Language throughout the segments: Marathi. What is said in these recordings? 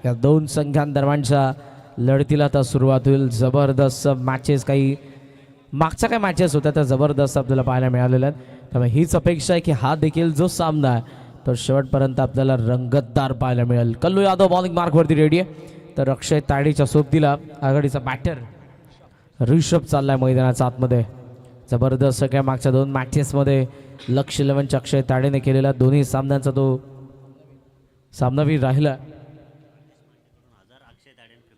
या दोन संघांदरम्यानच्या लढतीला आता सुरुवात होईल. जबरदस्त मॅचेस, काही मागच्या काय मॅचेस होत्या त्या जबरदस्त आपल्याला पाहायला मिळालेल्या आहेत. त्यामुळे हीच अपेक्षा आहे की हा देखील जो सामना आहे तो शेवटपर्यंत आपल्याला रंगतदार पाहायला मिळेल. कल्लू यादव बॉलिंग मार्कवरती रेडी आहे, तर अक्षय तायडेच्या सोबतीला आघाडीचा बॅटर ऋषभ चाललाय मैदानाच्या आतमध्ये. जबरदस्त काय मागच्या दोन मॅचेसमध्ये लक्ष 11च्या अक्षय तायडेने केलेला दोन्ही सामन्यांचा तो सामनावीर राहिला.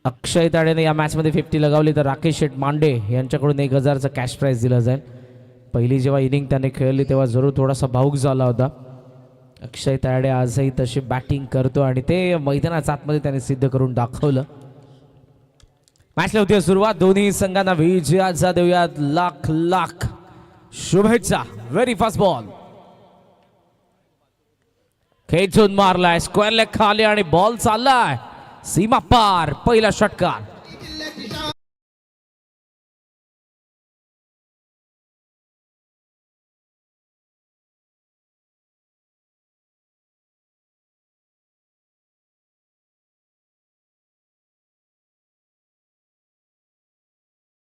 अक्षय तायडेने या मॅचमध्ये 50 लगावली, तर राकेश शेठ मांडे यांच्याकडून 1000चा कॅश प्राइज दिला जाईल. पहिली जेव्हा इनिंग त्याने खेळली तेव्हा जरूर थोडासा भावूक झाला होता. अक्षय तायडे आजही तशी बॅटिंग करतो आणि ते मैदानाच्या आतमध्ये त्याने सिद्ध करून दाखवलं. मॅचला होती सुरुवात. दोन्ही संघांना विजयाचा देऊयात लाख लाख शुभेच्छा. व्हेरी फास्ट बॉल खेचून मारलाय, स्क्वेअर लेग खाली आणि बॉल चाललाय सीमा पार. पहिला षटकार.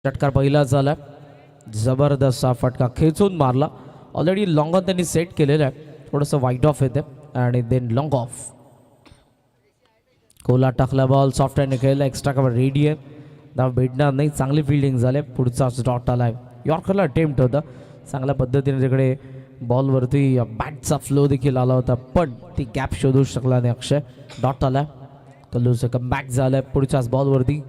षटकार पहिला झाला. जबरदस्त फटका खेचून मारला. ऑलरेडी लॉंग ऑन त्यांनी सेट केलेलं आहे, थोडंसं वाईट ऑफ येते आणि देन लॉंग ऑफ. कोला टाकला बॉल, सॉफ्ट हँडने खेळला, एक्स्ट्रा कव्हर रेडी आहे, धाव भेटणार नाही. चांगली फिल्डिंग झाले, पुढचाच डॉट आलाय. यॉर्करला अटेम्प्ट होता, चांगल्या पद्धतीने तिकडे बॉलवरती बॅटचा फ्लो देखील आला होता, पण ती गॅप शोधू शकला नाही अक्षय. डॉट आलाय, कल्लूचं कमबॅक झालंय पुढच्याच बॉलवरती.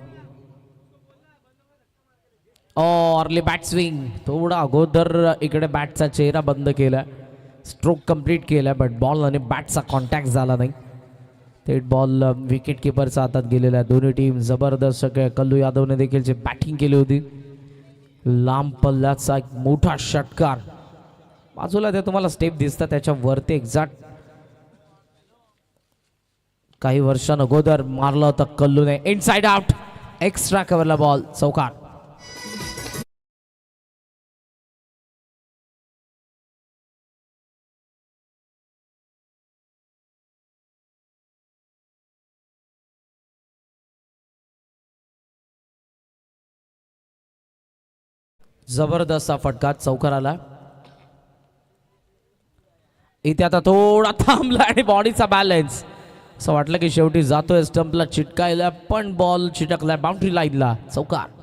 अर्ली बॅट स्विंग, थोडा अगोदर इकडे बॅटचा चेहरा बंद केला, स्ट्रोक कंप्लीट केला, बट बॉल आणि बॅटचा कॉन्टॅक्ट झाला नाही. थेट बॉल विकेट किपरच्या हातात गेलेला आहे. दोन्ही टीम जबरदस्त. कल्लू यादवने देखील जे बॅटिंग केली होती, लांब पल्ल्याचा एक मोठा षटकार. बाजूला ते तुम्हाला स्टेप दिसतात, त्याच्यावरती एक्झॅक्ट काही वर्षांअगोदर मारला होता कल्लूने. इनसाइड आउट, एक्स्ट्रा कव्हरला बॉल, चौकार. जबरदस्त फटका, चौकार आला. इथे आता थोडा थांबला आणि बॉडीचा बॅलन्स, असं वाटलं की शेवटी जातोय स्टंपला चिटकायला, पण बॉल चिटकलाय बाउंड्री लाईनला, चौकार.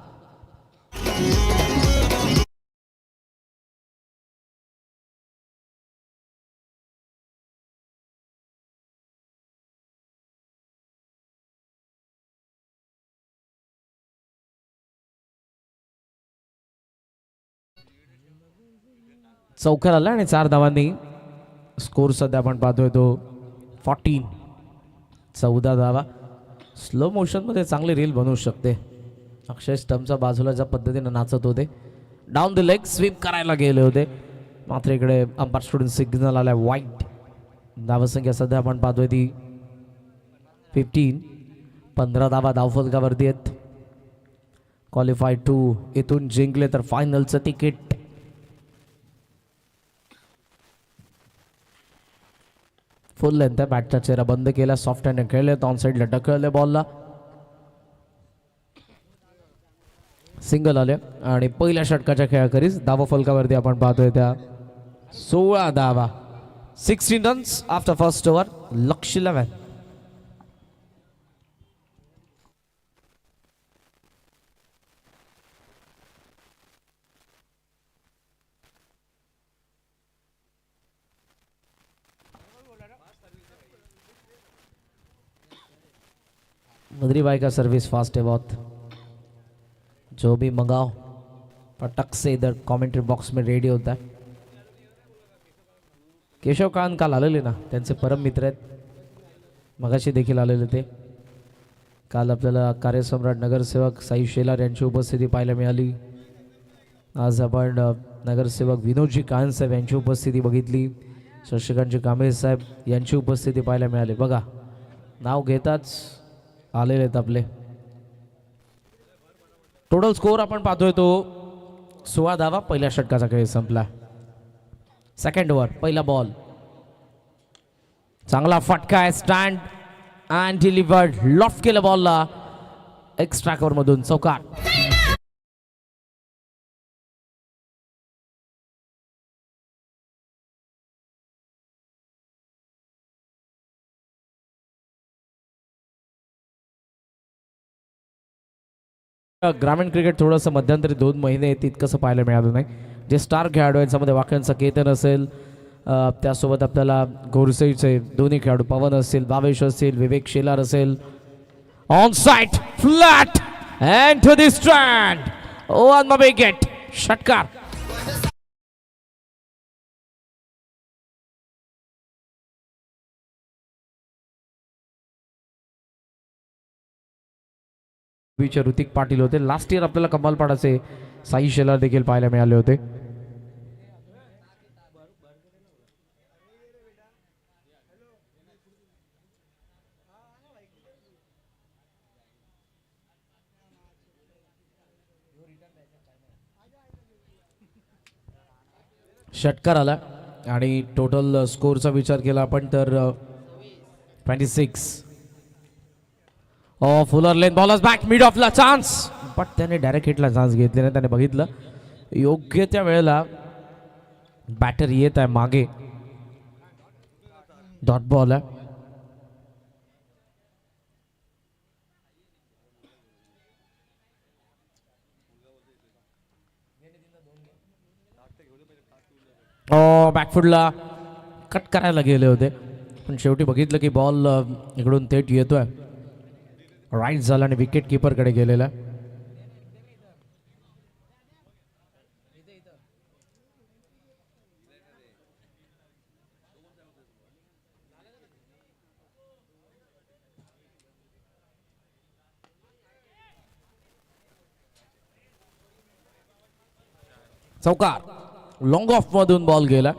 चौकार आला आणि 4 धावांनी स्कोर सध्या आपण पाहतोय तो 14. 14 धावा. स्लो मोशनमध्ये चांगली रील बनवू शकते. अक्षय स्टंपच्या बाजूला ज्या पद्धतीने नाचत होते, डाऊन द लेग स्वीप करायला गेले होते, मात्र इकडे अंपायर स्टुडंट सिग्नल आलाय वाईट. धावसंख्या सध्या आपण पाहतोय ती 15. 15 धावा धावफलकावरती आहेत. क्वालिफाय 2 इथून जिंकले तर फायनलचं तिकीट. फुल लेंथ आहे, बॅटचा चेहरा बंद केला, सॉफ्ट हँड खेळले, ऑन साईडला ढकलले बॉलला, सिंगल आले आणि पहिल्या षटकाच्या खेळाखेरीज धावा फलकावरती आपण पाहतोय त्या 16 धावा. 16 रन्स आफ्टर फर्स्ट ओव्हर. लक्ष 11. मदरी भाई का सर्विस फास्ट है बहुत, जो भी मंगाओ पटक से इधर कमेंट्री बॉक्स में रेडी होता है. केशव कान काल आलेले ना, त्यांचे परम मित्र आहेत, मगाशी देखील आलेले ते. काल आपल्याला कार्यसम्राट नगरसेवक साई शेलार यांची उपस्थिती पाहायला मिळाली. आज आपण नगरसेवक विनोदजी कान साहेब यांची उपस्थिती बघितली. शशिकांतजी कांबळे साहेब यांची उपस्थिती पाहायला मिळाली. बघा, नाव घेताच आलेले आहेत आपले. टोटल स्कोर आपण पाहतोय तो 16 धावा. पहिल्या षटकाचा खेळ संपला. सेकंड ओव्हर, पहिला बॉल, चांगला फटका आहे, स्टँड अँड डिलिव्हर्ड. लॉफ्ट केलं बॉलला एक्स्ट्रा कव्हर मधून चौकार. ग्रामीण क्रिकेट थोडंसं मध्यंतरी 2 महिने तितकंसं पाहायला मिळालं नाही. जे स्टार खेळाडू यांच्यामध्ये वाक्यांचा केतन असेल, त्यासोबत आपल्याला घोरसईचे दोन्ही खेळाडू पवन असेल, भावेश असेल, विवेक शेलार असेल. On side flat and to the stand. One more wicket. षटकार. ऋतिक पाटील होते. लास्ट इयर आपल्याला कमालपाडाचे साई शेलार देखील पाहायला मिळाले होते. षटकार आला आणि टोटल स्कोरचा विचार केला आपण तर 26. Fuller length bowlers back mid ऑफला चान्स, बट त्याने डायरेक्ट हिटला चान्स घेतले नाही. त्याने बघितलं योग्य त्या वेळेला बॅटर येत आहे मागे. डॉट बॉल आहे. बॅकफुटला कट करायला गेले होते पण शेवटी बघितलं की बॉल इकडून थेट येतोय. राईट झाला आणि विकेट किपरकडे गेलेला. चौकार. लॉंग ऑफ मधून बॉल गेला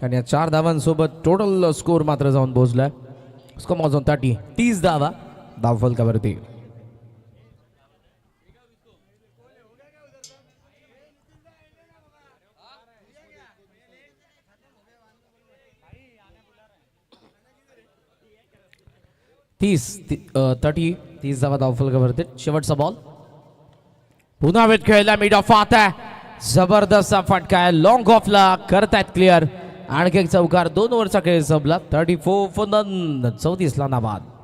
आणि या 4 धावांसोबत टोटल स्कोर मात्र जाऊन पोहोचलाय. स्कोर मॉझून 30 धावा धावफलकावरती. तीस धावा धावफलकावरती. शेवटचा बॉल पुन्हा वेट खेळला. मिड ऑफ आता जबरदस्त फटका आहे. लॉंग ऑफला करतायत क्लिअर. आणखी एक चौकार. 2 ओव्हरचा खेळ संपला. 34 फॉर नन. 34 ला नाबाद.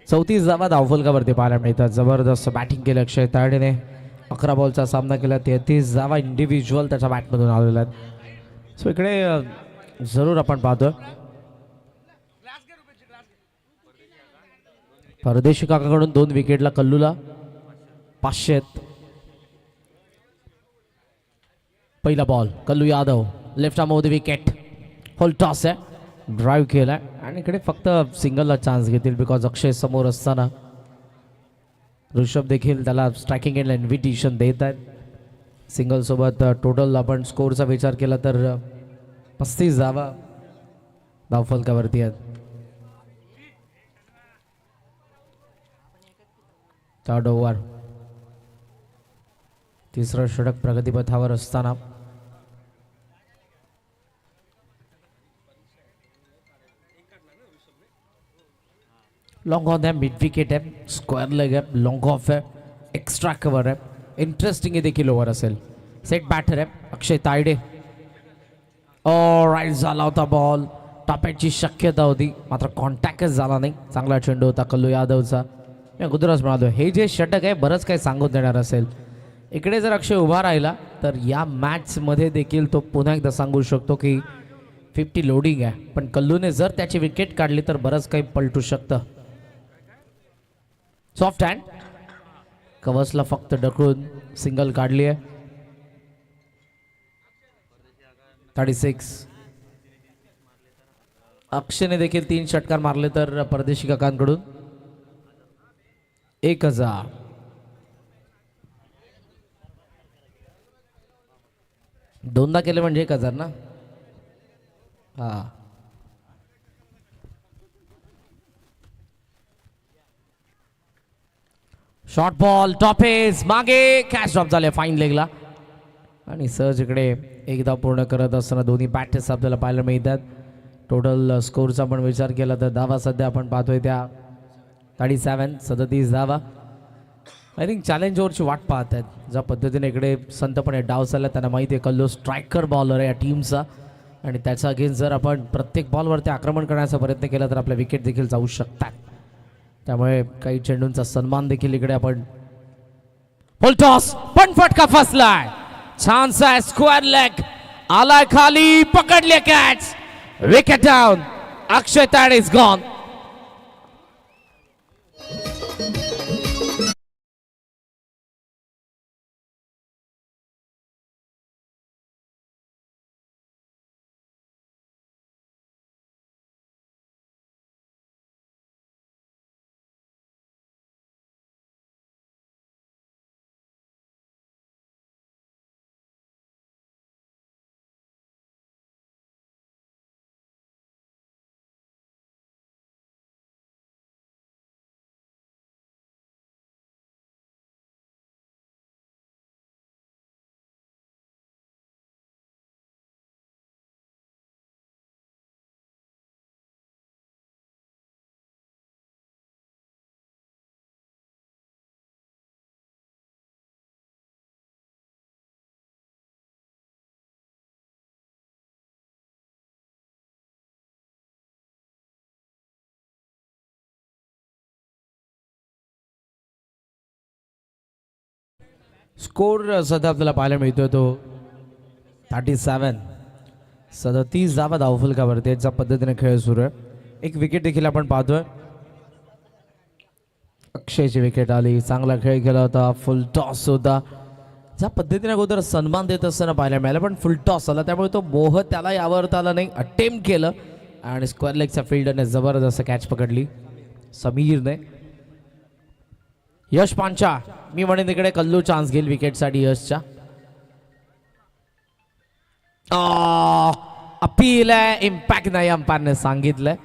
चौतीस धावा धावफलकावरती पाहायला मिळतात. जबरदस्त बॅटिंग केलं अक्षय तायडेने. 11 बॉलचा सामना केला. 33 धावा इंडिव्हिज्युअल त्याच्या बॅटमधून आलेल्या आहेत. सो इकडे जरूर आपण पाहतोय परदेशी काकाकडून 2 विकेटला कल्लूला 500. पहिला ball Kallu Yadav left arm मध्ये विकेट. होल टॉस आहे. ड्राईव्ह केलाय आणि इकडे फक्त सिंगलला चान्स घेतील बिकॉज अक्षय समोर असताना ऋषभ देखील त्याला स्ट्रायकिंग एंडला इन्व्हिटेशन देत आहेत. सिंगल सोबत टोटल आपण स्कोरचा विचार केला तर 35 धावा धावफलकावरती आहेत. 3rd over. तिसरं षटक प्रगतीपथावर असताना लॉन्ग ऑन है. मिड विकेट आहे. स्क्वेअर लेग आहे. लॉन्ग ऑफ आहे. एक्स्ट्रा कव्हर आहे. इंटरेस्टिंग आहे देखील ओव्हर असेल. सेट बॅटर आहे अक्षय तायडे. राईट झाला होता बॉल. टाप्याची शक्यता होती मात्र कॉन्टॅक्टच झाला नाही. चांगला चेंडू होता कल्लू यादवचा. मी अगोदरच म्हणालो हे जे षटक आहे बरंच काही सांगून देणार असेल. इकडे जर अक्षय उभा राहिला तर या मॅचमध्ये देखील तो पुन्हा एकदा सांगू शकतो की 50 लोडिंग आहे. पण कल्लूने जर त्याची विकेट काढली तर बरंच काही पलटू शकतं. सॉफ्ट हँड कवचला फक्त ढकलून सिंगल काढली आहे. 36. अक्षयने देखील 3 षटकार मारले तर परदेशी काकांकडून 1000. दोनदा केले म्हणजे 1000 ना. हा शॉर्ट बॉल टॉपेज मागे कॅच ड्रॉप झाले फाईन लेगला आणि सहज इकडे एकदा पूर्ण करत असताना दोन्ही बॅटर्स आपल्याला पाहायला मिळतात. टोटल स्कोरचा पण विचार केला तर धावा सध्या आपण पाहतोय त्या 37 धावा. आय थिंक चॅलेंज ओव्हरची वाट पाहत आहेत. ज्या पद्धतीने इकडे संतपणे डाव चालला त्यांना माहिती आहे कल्लो स्ट्रायकर बॉलर आहे या टीमचा आणि त्याचा अगेन्स्ट जर आपण प्रत्येक बॉलवरती आक्रमण करण्याचा प्रयत्न केला तर आपल्या विकेट देखील जाऊ शकतात. त्यामुळे काही चेंडूंचा सन्मान देखील इकडे आपण फुल टॉस पण फटका फसलाय. छानसा आहे स्क्वेअर लेग आलाय खाली पकडले catch wicket down. Akshay Tad is gone. Score सध्या आपल्याला पाहायला मिळतोय तो 37 धावा धावफलकावरती ज्या पद्धतीने खेळ सुरू आहे. एक विकेट देखील आपण पाहतोय. अक्षयची विकेट आली. चांगला खेळ केला होता. फुल टॉस होता. ज्या पद्धतीने अगोदर सन्मान देत असताना पाहायला मिळाला पण फुल टॉस आला त्यामुळे तो मोह त्याला यावरता आला नाही. अटेम्प्ट केलं आणि स्क्वेअर लेगच्या फिल्डरने जबरदस्त कॅच पकडली समीरने. यश पांचा मी म्हणेन तिकडे कल्लू चान्स घेईल विकेटसाठी यशच्या. अपील आहे इम्पॅक्ट नाही अंपायरने सांगितलंय.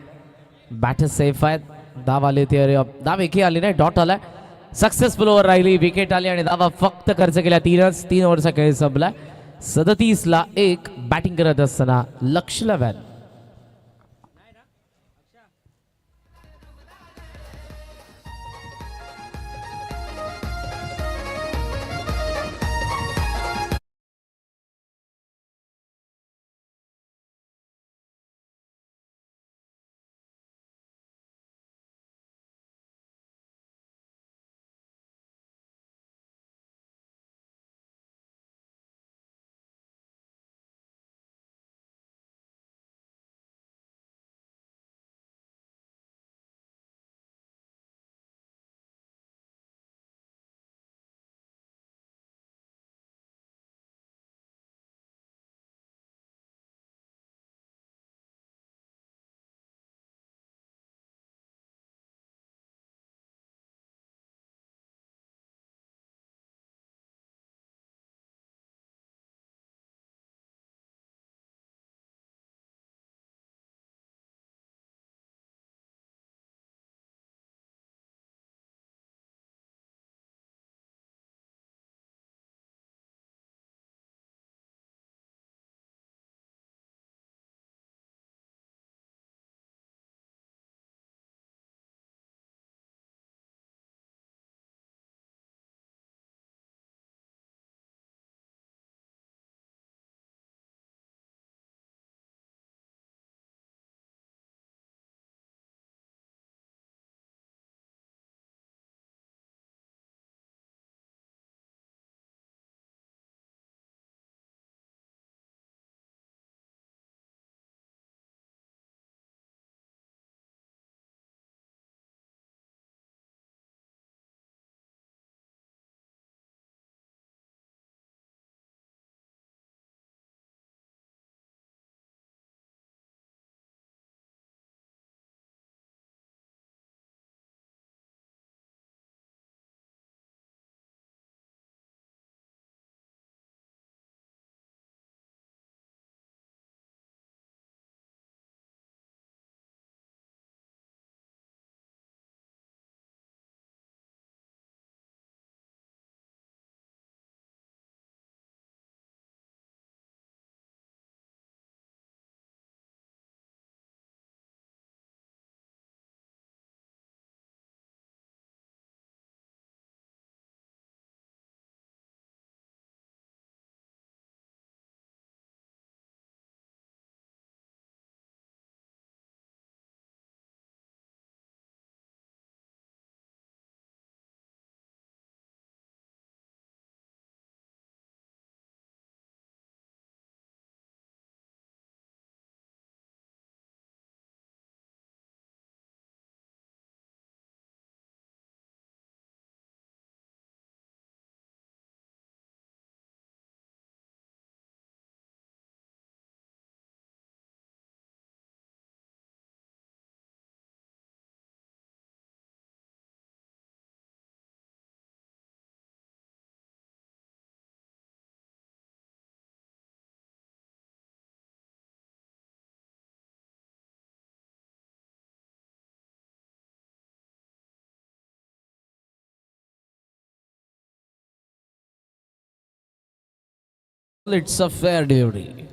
बॅटर सेफ आहेत. धाव आली ती धाव एकही आली नाही डॉट आलाय. सक्सेसफुल ओव्हर राहिली विकेट आली आणि धावा फक्त खर्च केल्या 3 ओव्हरचा खेळ संपलाय. 37 बॅटिंग करत असताना लक्ष्य van It's a fair delivery.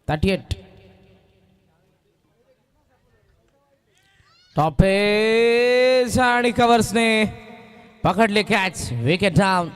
That topaz आणि कव्हर्सने पकडले कॅच. Wicket down.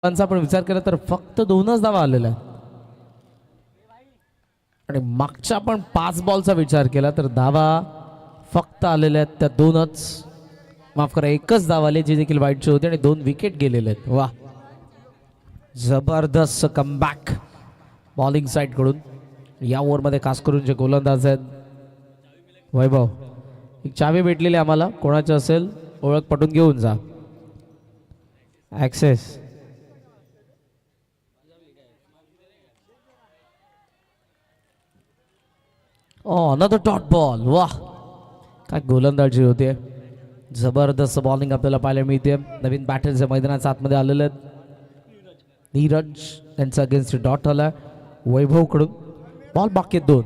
आपण विचार केला तर फक्त 2च धावा आलेल्या आहेत आणि मागच्या आपण 5 बॉलचा विचार केला तर धावा फक्त आलेल्या आहेत त्या 2च. माफ करा, 1च धाव आले जे देखील वाईटचे होते आणि 2 विकेट गेलेले आहेत. वा, जबरदस्त कमबॅक बॉलिंग साइड कडून. या ओव्हरमध्ये खास करून जे गोलंदाज आहेत वैभव, एक चावी भेटलेली आम्हाला, कोणाची असेल ओळख पटून घेऊन जा. Access another dot ball. वाह, काय गोलंदाजी होते. जबरदस्त बॉलिंग आपल्याला पाहायला मिळते. नवीन बॅटर्स मैदानाच्या आतमध्ये आलेले आहेत. नीरज यांचा अगेन्स्ट डॉट आला वैभव कडून. बॉल बाकी 2,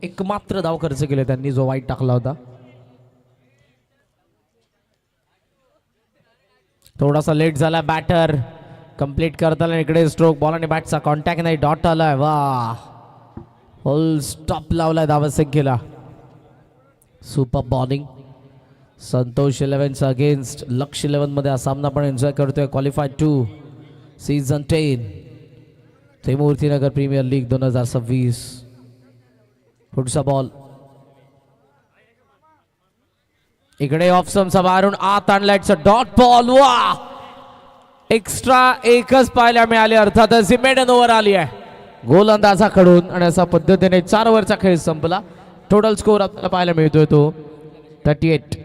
एकमात्र धाव खर्च केले त्यांनी जो वाईट टाकला होता. थोडासा लेट झाला बॅटर कंप्लीट करताना. इकडे स्ट्रोक बॉल आणि बॅटचा कॉन्टॅक्ट नाही, डॉट आलाय. वा, फुल स्टॉप लावलाय धावसंख्येला. Super bowling. संतोष 11चा अगेन्स्ट लक्ष 11 मध्ये हा सामना पण एन्जॉय करतोय. Qualified to season 10 Trimurtinagar premier league 2026. पुढचा बॉल इकडे ऑफ स्टंपचा मारून आत आणलायचा डॉट बॉल. वा, एक्स्ट्रा 1च पाहायला मिळाले. अर्थातच ही मेडन ओव्हर आली आहे गोलंदाजाकडून आणि अशा पद्धतीने 4 ओव्हरचा खेळ संपला. टोटल स्कोर आपल्याला पाहायला मिळतोय तो 38.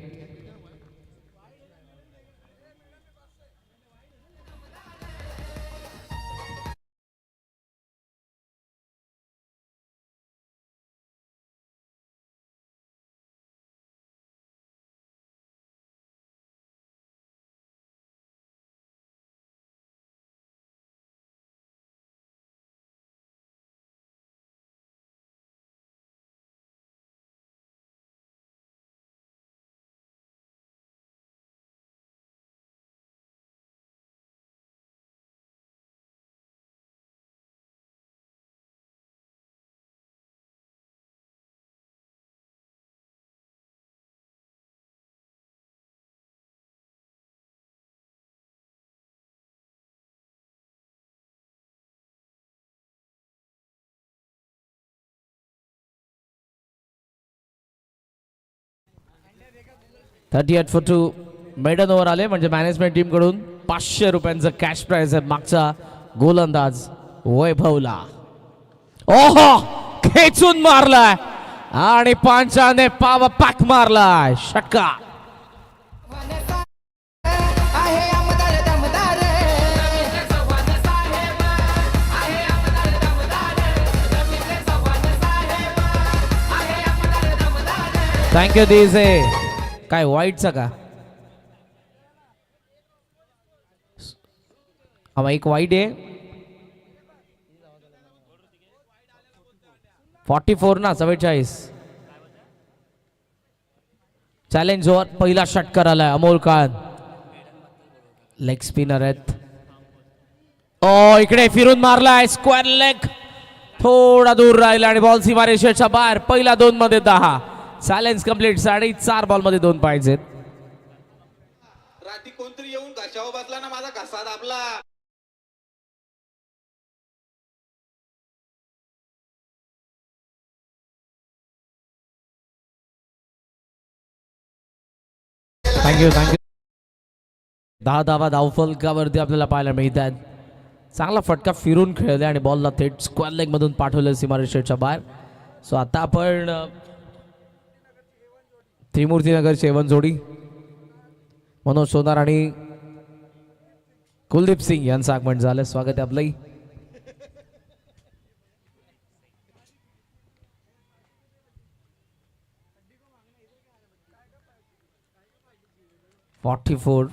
for 2 मेडन ओव्हर आले म्हणजे मॅनेजमेंट टीम कडून 500 रुपयांचं कॅश प्राइज आहे मागचा गोलंदाज वैभवला. ओहो, खेचून मारलाय आणि पांचाने पाव पॅक मारलाय. षटका. थँक्यू दिसे. काय वाईटचा का? एक वाईट आहे. 44 ना 44. चॅलेंज ओव्हर पहिला षटकार आलाय अमोल खान. लेग स्पिनर आहेत. ओ, इकडे फिरून मारलाय स्क्वेअर लेग. थोडा दूर राहिला आणि बॉल सीमारेषेच्या बाहेर. पहिला 2 मध्ये 10. Challenge complete. 4.5 बॉल मध्ये 2 पाहिजेत. रात्री कोणतरी येऊन घशावर बसला ना माझा घसा दाबला. थँक्यू 10 धावा धावफलकावरती आपल्याला पाहायला मिळतात. चांगला फटका फिरून खेळले आणि बॉलला थेट स्क्वेअर लेग मधून पाठवलं सीमारेषेच्या बाहेर. सो आता आपण त्रिमूर्तीनगर सेवन जोडी मनोज सोनार आणि कुलदीप सिंग यांचं आगमन झालं. स्वागत आहे आपलंही. .44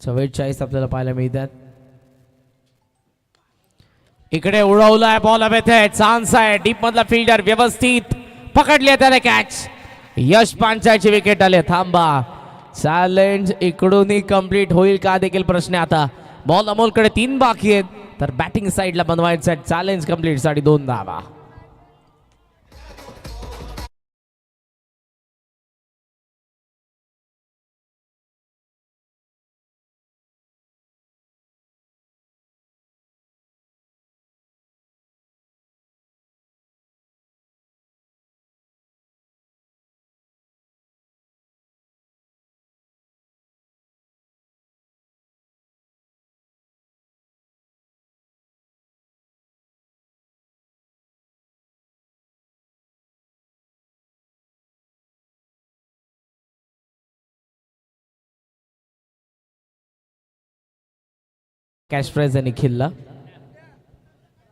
44 आपल्याला पाहायला मिळतात. इकडे उडवलाय बॉल हवेत आहे. चान्स आहे. डीप मधला फिल्डर व्यवस्थित पकडली त्याने कॅच. यश पांचाळची विकेट आले. थांबा. चॅलेंज इकडूनही कंप्लीट होईल का देखील प्रश्न आता. बॉल अमोलकडे 3 बाकी आहेत तर बॅटिंग साईडला बनवायचं. चॅलेंज कंप्लीट साठी 2 धावा. कॅश प्राइज आहे निखिलला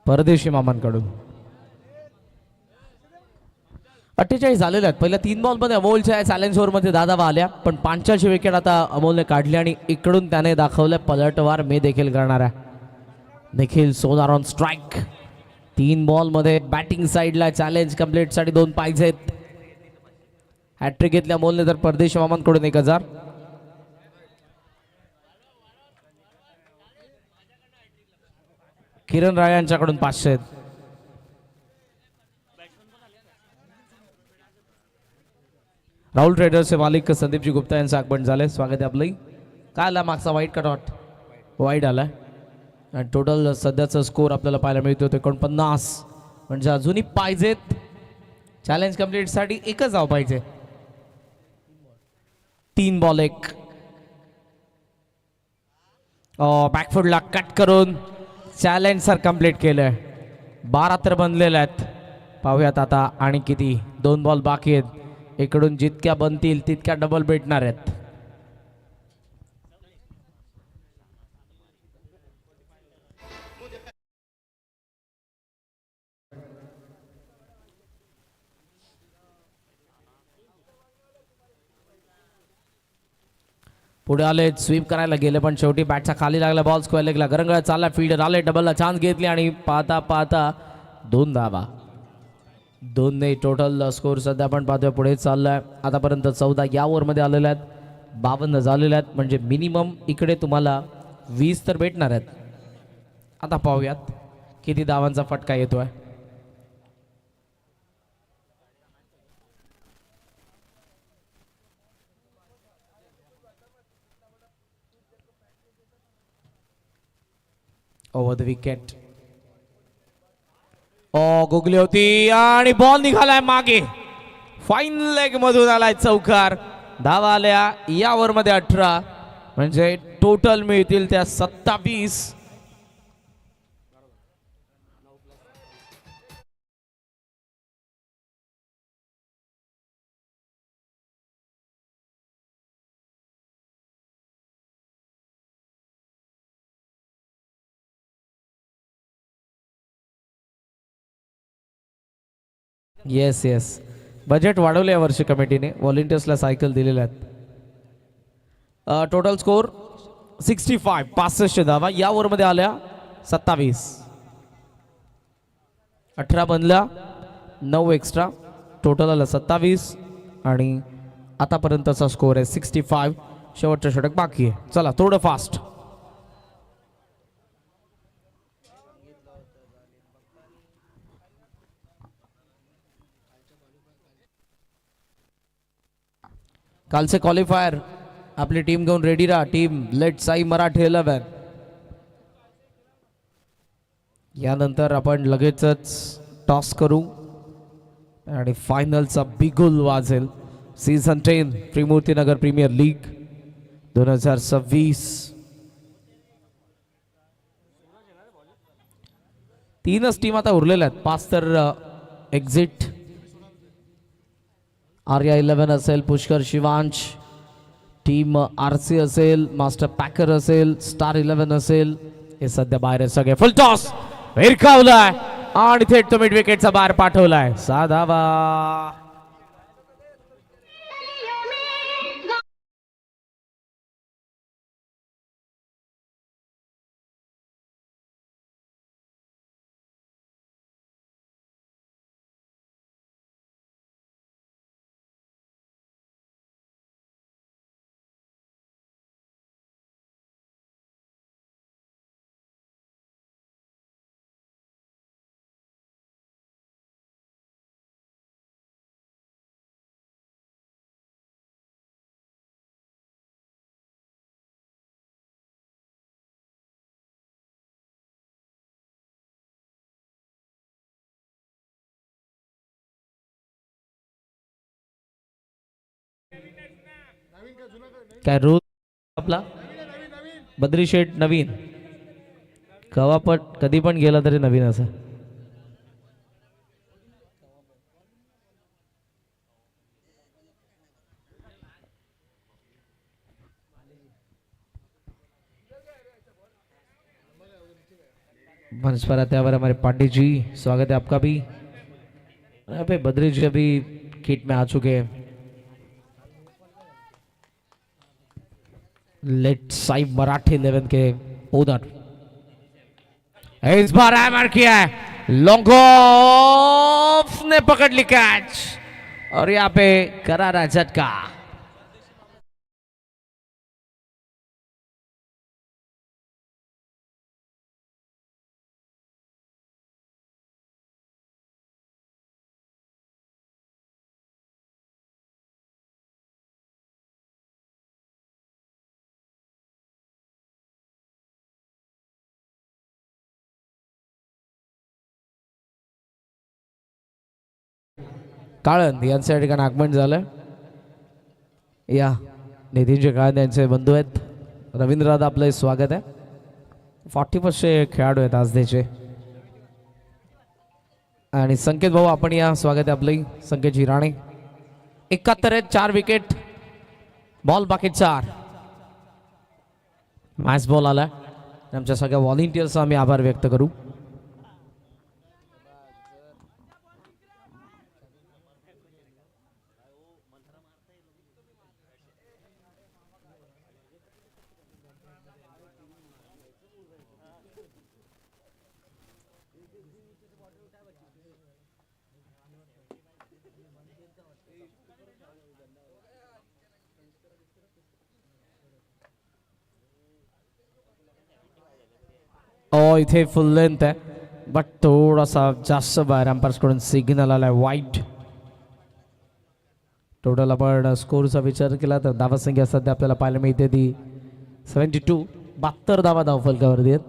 परदेशी मामांकडून. 48 झालेले आहेत. पहिल्या 3 बॉलमध्ये अमोलच्या चॅलेंज ओव्हरमध्ये 10 धावा आल्या पण 5ची विकेट आता अमोलने काढली आणि इकडून त्याने दाखवलं पलटवार मी देखील करणार आहे. निखिल सोनार ऑन स्ट्राईक. 3 बॉलमध्ये बॅटिंग साईडला चॅलेंज कंप्लीट साठी 2 पाहिजेत. हॅट्रिक घेतल्या अमोलने तर परदेशी मामांकडून 1000. किरण राय यांच्याकडून 500. राहुल ट्रेडर्सचे मालिक संदीपजी गुप्ता यांचं आगमन झालंय. स्वागत आहे आपलंही. काय आला मागचा वाईट कटआउट वाईट आलाय आणि टोटल सध्याचा स्कोर आपल्याला पाहायला मिळतो 49 म्हणजे अजूनही पाहिजेत. चॅलेंज कंप्लीट साठी 1च धाव पाहिजे. 3 बॉल 1. बॅकफुटला कट करून चॅलेंज सर कंप्लीट केलंय. 12 तर बनलेले आहेत. पाहूयात आता आणि किती. 2 बॉल बाकी आहेत. इकडून जितक्या बनतील तितक्या डबल भेटणार आहेत. पुढे आले स्वीप करायला गेले पण शेवटी बॅटच्या खाली लागला. बॉल स्क्वेअर लेगला गरंगळत चालला. फील्डर आले डबलला चान्स घेतली आणि पाहता पाहता 2 धावा. 2 ने टोटल स्कोर सध्या आपण पाहतोय पुढे चाललाय. आतापर्यंत 14 या ओव्हरमध्ये आलेल्या आहेत. 52 झालेल्या आहेत म्हणजे मिनिमम इकडे तुम्हाला 20 तर भेटणार आहेत. आता पाहूयात किती धावांचा फटका येतोय. Over the wicket. गुगली होती आणि बॉल निघालाय मागे. फाईन लेग मधून आलाय चौकार. धावा आल्या या ओव्हरमध्ये 18 म्हणजे टोटल मिळतील त्या 27. येस येस बजेट वाढवले या वर्षी कमिटीने. व्हॉलेंटियर्सला सायकल दिलेल्या आहेत. Total score 65. 65 धावा या ओव्हरमध्ये आल्या 27. 18 बनल्या 9 एक्स्ट्रा टोटल आलं 27 आणि आतापर्यंतचा स्कोर आहे 65. शेवटचं षटक बाकी आहे. चला थोडं फास्ट. कालचे क्वालिफायर आपली टीम घेऊन रेडी राहा. Team late Sai Marathe 11. यानंतर आपण लगेचच टॉस करू आणि फायनलचा बिगुल वाजेल. Season 10 Trimurtinagar premier league 2026. 3च टीम आता उरलेल्या आहेत. 5 तर एक्झिट. आर्या 11 असेल, पुष्कर शिवांश, टीम आरसी असेल, मास्टर पॅकर असेल, स्टार 11 असेल. हे सध्या बाहेर आहे सगळे. फुल टॉस विरकावलाय आणि थेट तो मिड विकेटचा बाहेर पाठवलाय. साधावा. काय रोज आपला बद्री शेठ नवीन कवा पण कधी पण गेला तरी नवीन असं. मंच पर आते हमारे हमारे पांडे जी, स्वागत है आपका भी. अबे बद्री जी अभी किट में आ चुके हैं. लेट साई मराठे 11 के ओनर. इस बार हैमर किया है. लॉन्ग ऑफ ने पकड़ ली कैच और यहाँ पे करारा झटका. काळंद यांचं या ठिकाणी आगमन झालं. या नितीनचे काळंद यांचे बंधू आहेत. रवींद्रनाथ आपलं स्वागत आहे. 40 खेळाडू आहेत आज त्याचे. आणि संकेत भाऊ आपण या, स्वागत आहे आपलं. संकेत हिराणे 71 आहेत, 4 विकेट. बॉल बाकी 4. मॅच बॉल आला. आमच्या सगळ्या व्हॉलेंटियर्सचा आम्ही आभार व्यक्त करू. इथे फुल लेंथ आहे बट थोडासा जास्त बाहेर एम्पायर्स कडून सिग्नल आलाय वाईट. टोटल आपण स्कोरचा विचार केला तर धावा संख्या सध्या आपल्याला पाहायला मिळते ती 72. 72 धावा धावफलकावरती आहेत.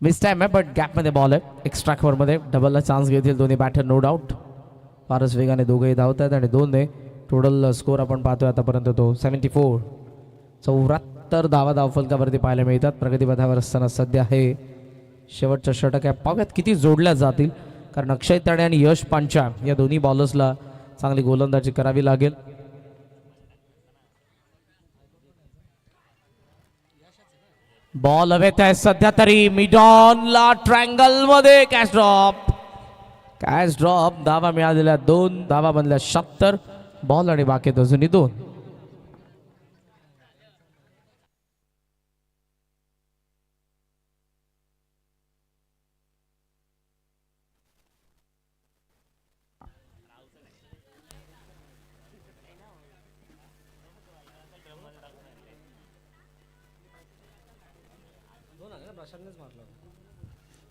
मिस टाइम आहे बट गॅपमध्ये बॉल आहे. एक्स्ट्रा कव्हरमध्ये डबलला चान्स घेतील दोन्ही बॅटर नो डाऊट. फारच वेगाने दोघंही धावत आहेत आणि 2 ने टोटल स्कोर आपण पाहतोय आतापर्यंत तो 74. 74 धावा धावफलकावरती पाहायला मिळतात. प्रगतीपथावर असताना सध्या हे शेवटचं षटक आहे. पाहूयात किती जोडल्या जातील, कारण अक्षय ताडे आणि यश पांचा या दोन्ही बॉलर्सला चांगली गोलंदाजी करावी लागेल. बॉल हवेत आहे सध्या तरी. मिडॉनला ट्रँगल मध्ये कॅच ड्रॉप. Catch drop. धावा मिळालेल्या 2. धावा बनल्या 76. बॉल आणि बाकी अजूनही 2.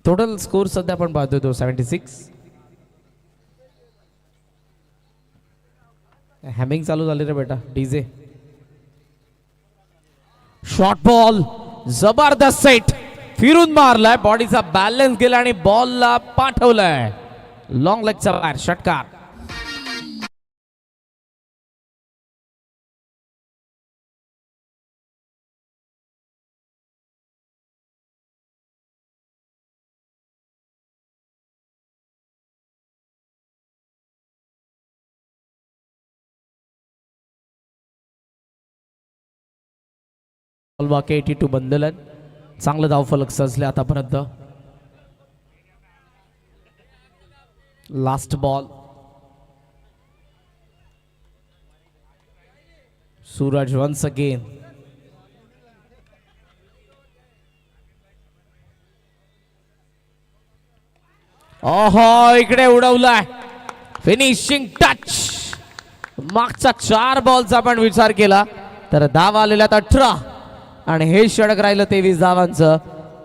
टोटल स्कोर सध्या आपण पाहतोय तो 76. हॅमिंग चालू झाली रे बेटा डीजे. शॉर्ट बॉल जबरदस्त सेट फिरून मारलाय बॉडीचा बॅलन्स गेला आणि बॉलला पाठवलाय लॉंग लेगचा बाहेर षटकार. बाकी 82 बंदलन चांगलं धावफलक सजले आतापर्यंत. Last ball Suraj once again. ओहो इकडे उडवलाय फिनिशिंग टच. मागचा 4 बॉलचा आपण विचार केला तर धाव आलेल्या 18 आणि हे षटक राहिलं 23 धावांचं.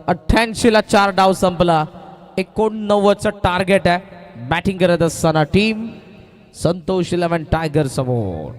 88 ला 4 डाव संपला. 89चं टार्गेट आहे बॅटिंग करत असताना टीम संतोष 11 टायगर समोर.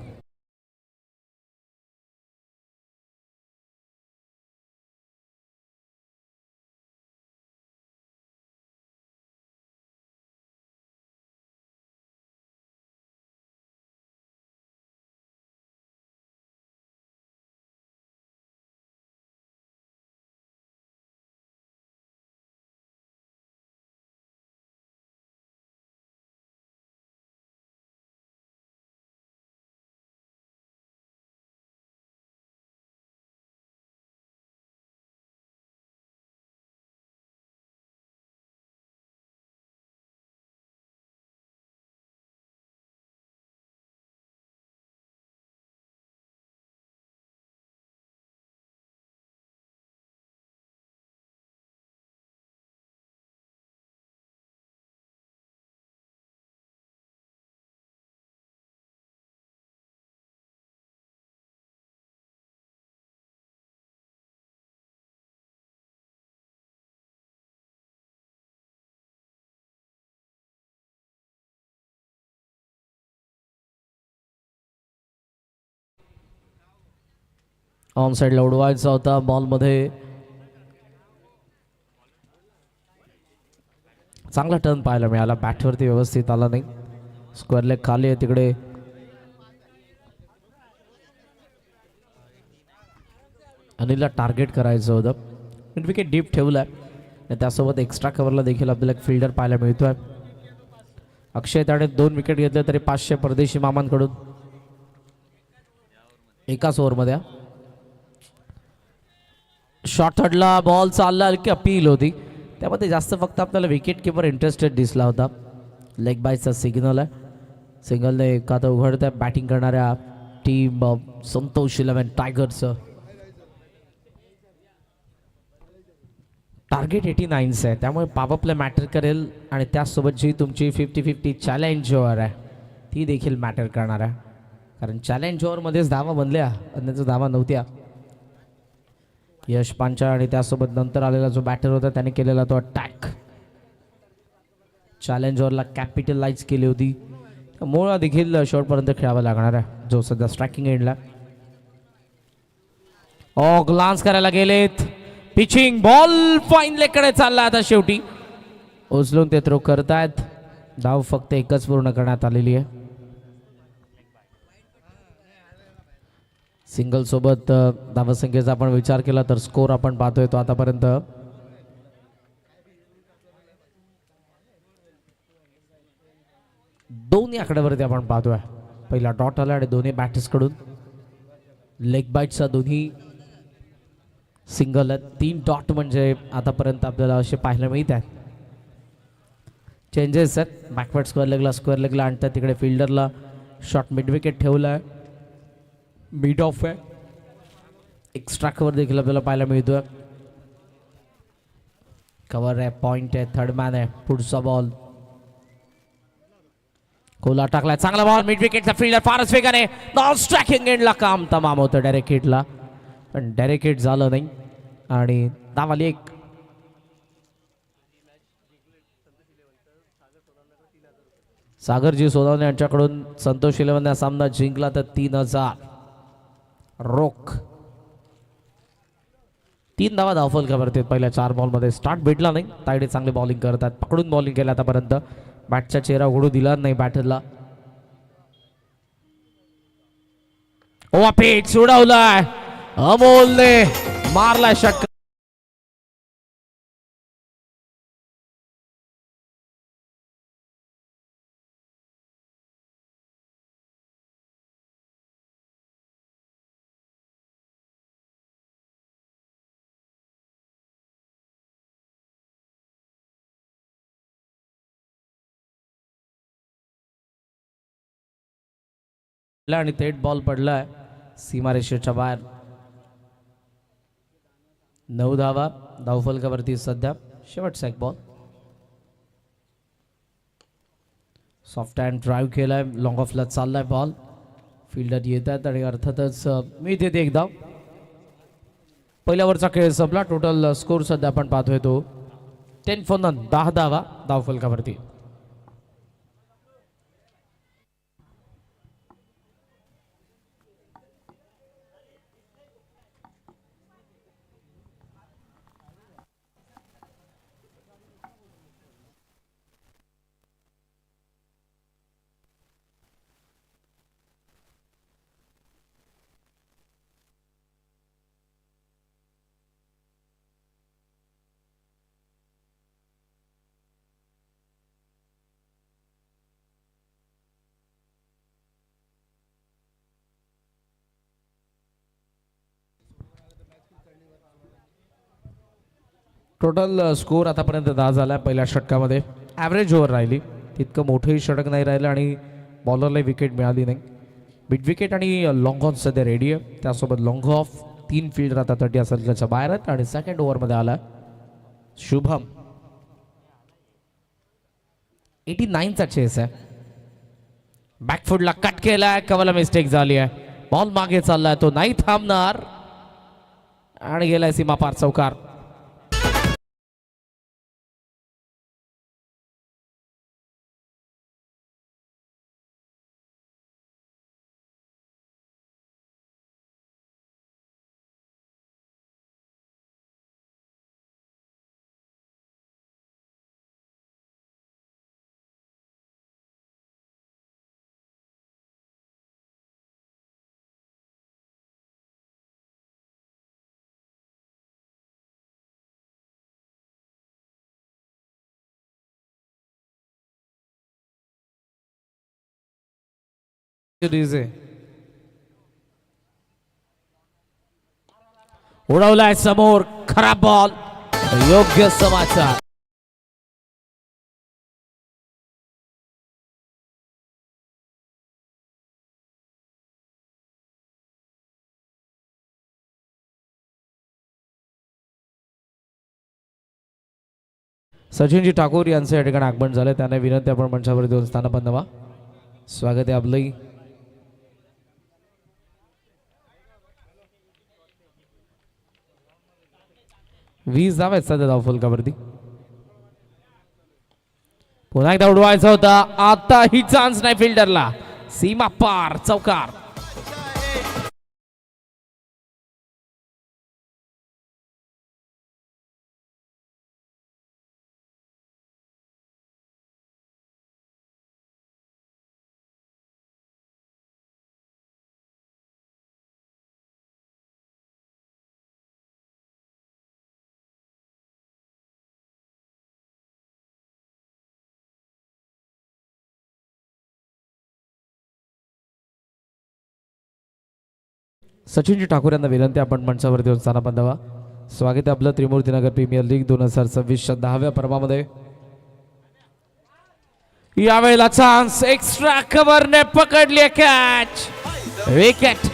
ऑन साईडला उडवायचा होता बॉलमध्ये. चांगला टर्न पाहायला मिळाला बॅटवरती व्यवस्थित आला नाही. स्क्वेअर लेग खाली आहे तिकडे. अनिलला टार्गेट करायचं होतं मिड विकेट डीप ठेवलाय आणि त्यासोबत एक्स्ट्रा कव्हरला देखील आपल्याला एक फिल्डर पाहायला मिळतोय. अक्षय त्याने 2 विकेट घेतले तरी 500 परदेशी मामांकडून एकाच ओव्हरमध्ये. शॉर्ट थर्डला बॉल चालला की अपील होती त्यामध्ये जास्त फक्त आपल्याला विकेट किपर इंटरेस्टेड दिसला होता. लेग बायचा सिग्नल आहे. सिंगलने खाता उघडत आहे बॅटिंग करणाऱ्या टीम संतोष 11 टायगर्सचं. टार्गेट 89 आहे त्यामुळे पावअपला मॅटर करेल आणि त्याचसोबत जी तुमची 50-50 चॅलेंज ओव्हर आहे ती देखील मॅटर करणार आहे कारण चॅलेंज ओव्हरमध्येच धावा बनल्या अन्यथा धावा नव्हत्या. यश पांचाळ आणि त्यासोबत नंतर आलेला जो बॅटर होता त्याने केलेला तो अटॅक चॅलेंज ओव्हरला कॅपिटलाइज केली होती. मोळा देखील शेवटपर्यंत खेळावा लागणार आहे जो सध्या स्ट्रायकिंग एंडला. ग्लान्स करायला गेलेत. पिचिंग बॉल फाईन लेगकडे चालला आता शेवटी उचलून ते थ्रो करतायत. धाव फक्त एकच पूर्ण करण्यात आलेली आहे. सिंगल सोबत धावसंख्येचा आपण विचार केला तर स्कोर आपण पाहतोय तो आतापर्यंत 2 आकड्यावरती आपण पाहतोय. पहिला डॉट आला आणि दोन्ही बॅटर्स कडून लेग बाईटचा दोन्ही सिंगल 3 डॉट म्हणजे आतापर्यंत आपल्याला असे पाहायला मिळत आहेत. चेंजेस आहेत बॅकवर्ड स्क्वेअर लेगला आणतात तिकडे फिल्डरला शॉर्ट मिड विकेट ठेवला आहे. मिड ऑफ आहे. एक्स्ट्रा कव्हर देखील आपल्याला पाहायला मिळतोय. कव्हर आहे पॉइंट आहे थर्ड मॅन आहे. पुढचा बॉल कोला टाकलाय चांगला बॉल मिड विकेटचा फिल्डर फारच वेगाने नॉन स्ट्रायकिंग एंडला काम तमाम होतं डायरेक्ट हिटला पण डायरेक्ट हिट झालं नाही आणि धाव आली 1. सागरजी सोनवणे यांच्याकडून संतोष 11 हा सामना जिंकला तर 3000 रोख. 3 धावा धावफलकावरती पहिल्या 4 बॉलमध्ये. स्टार्ट भेटला नाही. तायडे चांगली बॉलिंग करतात. पकडून बॉलिंग केलं आतापर्यंत. बॅटचा चेहरा उघडू दिला नाही बॅटरला. ओवा पेच उडवलाय अमोलने, मारलाय षटकार. आणि थेट बॉल पडलाय सीमारेषेच्या बाहेर. 9 धावा धावफलकावरती सध्या. शेवटचा एक बॉल. सॉफ्ट हँड ड्राईव्ह केलाय. लॉंग ऑफला चाललाय बॉल. फिल्डर येत आहेत आणि अर्थातच मी देते एक धाव. पहिल्या ओव्हरचा खेळ संपला. टोटल स्कोर सध्या आपण पाहतोय तो 10 for none. 10 धावा धावफलकावरती. टोटल स्कोर आतापर्यंत 10 झाला. पहिल्या षटकामध्ये ॲव्हरेज ओव्हर राहिली. तितकं मोठंही षटक नाही राहिलं आणि बॉलरला विकेट मिळाली नाही. मिड विकेट आणि लॉंग ऑन सध्या रेडी आहे. त्यासोबत लॉंग ऑफ 3 फील्डर आता 30 सर्कलच्या बाहेर आहेत. आणि सेकंड ओव्हरमध्ये आला शुभम. 89चा चेस आहे. बॅकफुटला कट केलाय. कवला मिस्टेक झाली आहे. बॉल मागे चाललाय. तो नाही थांबणार आणि गेलाय सीमा पार चौकार. उडवलाय समोर. खराब बॉल. योग्य समाचार. सचिनजी ठाकूर यांचं या ठिकाणी आगमन झालं. त्यांना विनंती आपण मंचावर देऊन स्थानबंध व्हा. स्वागत आहे आपलंही. वीस धाव आहेत सध्या धावफलकावरती. पुन्हा एकदा उडवायचा होता. आता ही चान्स नाही फिल्डरला. सीमा पार चौकार. सचिनजी ठाकूर यांना विनंती आपण मंचावर देऊन स्थानबंध व्हा. स्वागत आहे आपलं त्रिमूर्तीनगर प्रीमियर लीग 2026च्या 10व्या पर्वामध्ये. यावेळेला चान्स. एक्स्ट्रा कव्हरने पकडली कॅच. विकेट.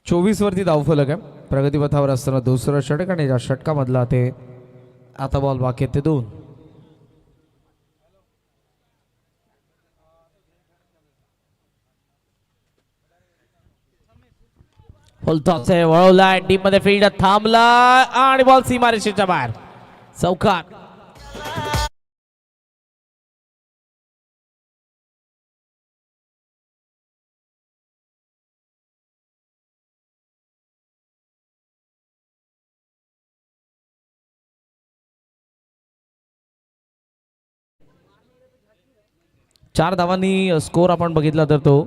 24 वरती धावफलक आहे. प्रगतीपथावर असताना दुसरं षटक आणि या षटकामधला ते आता बॉल बाकी आहेत ते 2. फुलटॉस आहे, वळवलाय डीप मध्ये, फील्ड थांबला आणि बॉल सीमारेषेच्या बाहेर. चौकार. चार धावांनी स्कोर आपण बघितला तर तो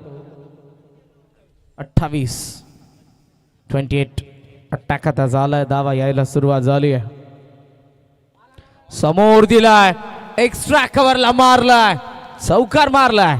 28. अटॅक आता झालाय, धावा यायला सुरुवात झाली आहे. समोर दिलाय, एक्स्ट्रा कव्हरला मारलाय, चौकार मारलाय.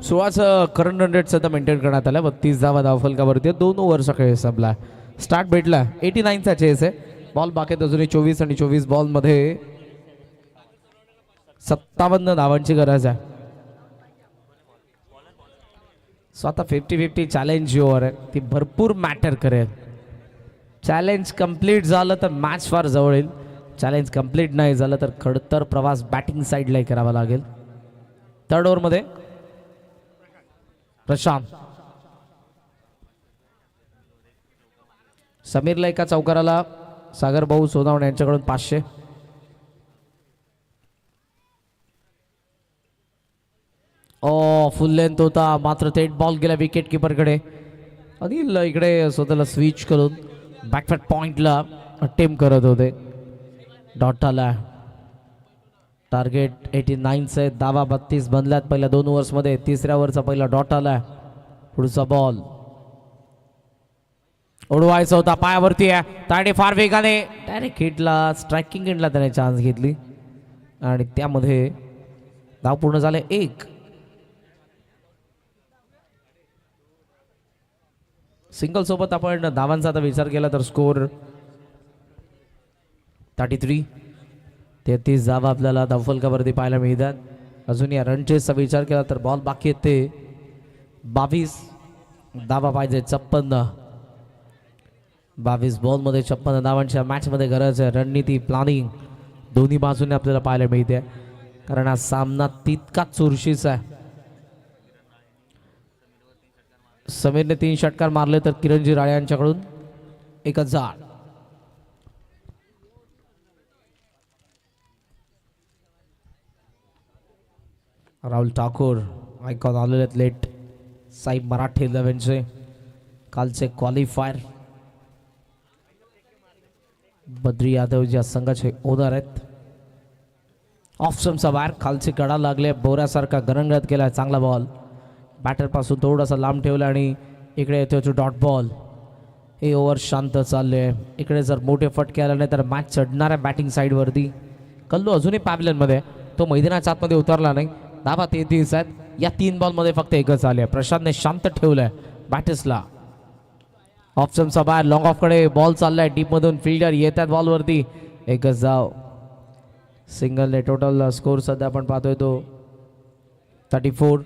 सोळाचं करंट रन रेट सध्या मेंटेन करण्यात आला. 32 धावा धावफलकावरती, 2 ओव्हरचा खेळ संपला. स्टार्ट भेटला. 89चा चेस आहे. बॉल बाकी आहेत अजूनही 24 आणि 24 बॉलमध्ये 57 धावांची गरज आहे. सो आता 50-50 चॅलेंज ओव्हर आहे, ती भरपूर मॅटर करेल. चॅलेंज कंप्लीट झालं तर मॅच फार जवळ येईल. चॅलेंज कंप्लीट नाही झालं तर खडतर प्रवास बॅटिंग साईडलाही करावा लागेल. थर्ड ओव्हरमध्ये प्रशांत, समीरला एका चौकाराला, सागर भाऊ सोनावणे यांच्याकडून 500. फुल लेंथ होता, मात्र थेट बॉल गेला विकेट किपरकडे. अनिल इकडे स्वतःला स्विच करून बॅकफॅट पॉइंटला अटेम्प्ट करत होते. डॉट आला. टार्गेट 89चं आहे. धावा 32 बनल्यात पहिल्या 2 ओव्हर्समध्ये. तिसऱ्या ओव्हरचा पहिला डॉट आला. पुढचा बॉल उडवायचा होता, पायावरती आहे. ताडे फार वेगाने डायरेक्ट हिटला, स्ट्रायकिंग एंडला त्याने चान्स घेतली आणि त्यामध्ये धाव पूर्ण झाले 1. सिंगल सोबत आपण धावांचा आता विचार केला तर स्कोर 33. 33 धावा आपल्याला धावफलकावरती पाहायला मिळतात. अजून या रन चेसचा विचार केला तर बॉल बाकी आहेत ते 22 धावा पाहिजे. 22 बॉलमध्ये 56 धावांच्या मॅचमध्ये गरज आहे. रणनीती, प्लॅनिंग दोन्ही बाजूने आपल्याला पाहायला मिळते, कारण हा सामना तितकाच चुरशीचा आहे. समीरने 3 षटकार मारले तर किरणजी राळे यांच्याकडून 1000. राहुल ठाकूर आयकॉन आलेले आहेत लेट. साई मराठे 11चे कालचे क्वालिफायर. बद्री यादव ज्या संघाचे ओनर आहेत. ऑप्शनचा बाहेर, खालची कडा लागले, बोऱ्यासारखा गरंगत केलाय. चांगला बॉल बॅटर पासून थोडासा लांब ठेवला आणि इकडे येतो डॉट बॉल. हे ओव्हर शांत चालले. इकडे जर मोठे फटके आले नाही तर मॅच चढणाऱ्या बॅटिंग साईडवरती. कल्लू अजूनही पॅव्हलियनमध्ये, तो मैदानाच्या आतमध्ये उतरला नाही. धावा 33 आहेत. या 3 बॉलमध्ये फक्त 1च आले. प्रशांतने शांत ठेवलंय बॅटर्सला. ऑप्शनचा बाहेर, लॉंग ऑफकडे बॉल चाललाय. डीपमधून फिल्डर येतात बॉलवरती. 1च धाव. सिंगलने टोटल स्कोर सध्या आपण पाहतोय तो 34.